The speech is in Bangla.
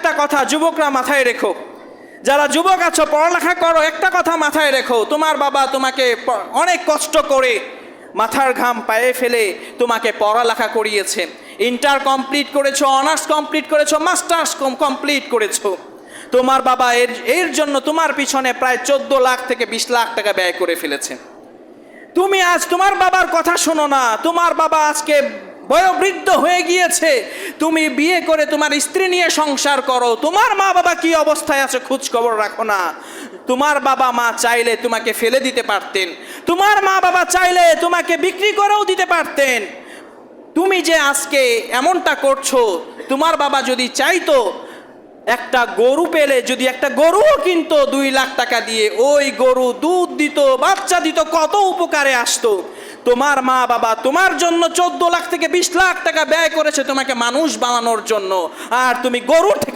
একটা কথা যুবকরা মাথায় রেখো, যারা যুবক আছো পড়ালেখা করো, একটা কথা মাথায় রেখো, তোমার বাবা তোমাকে অনেক কষ্ট করে মাথার ঘাম পায়ে ফেলে তোমাকে পড়ালেখা করিয়েছে। ইন্টার কমপ্লিট করেছো, অনার্স কমপ্লিট করেছো, মাস্টার্স কমপ্লিট করেছো। তোমার বাবা এর জন্য তোমার পিছনে প্রায় 14 লাখ থেকে 20 লাখ টাকা ব্যয় করে ফেলেছে। তুমি আজ তোমার বাবার কথা শোনো না। তোমার বাবা আজকে বয়োবৃদ্ধ হয়ে গিয়েছে, তুমি বিয়ে করে তোমার স্ত্রী নিয়ে সংসার করো। তোমার মা বাবা কি অবস্থায় আছে খোঁজ খবর রাখো না। তোমার বাবা মা চাইলে তোমাকে ফেলে দিতে পারতেন, তোমার মা বাবা চাইলে তোমাকে বিক্রি করেও দিতে পারতেন। তুমি যে আজকে এমনটা করছো, তোমার বাবা যদি চাইতো একটা গরু পেলে, যদি একটা গরুও কিনতো 2 লাখ টাকা দিয়ে, ওই গরু দুধ দিত, বাচ্চা দিত, কত উপকারে আসতো। তোমার মা বাবা তোমার জন্য 14 লাখ থেকে 20 লাখ টাকা ব্যয় করেছে তোমাকে মানুষ বানানোর জন্য, আর তুমি গরুর থেকে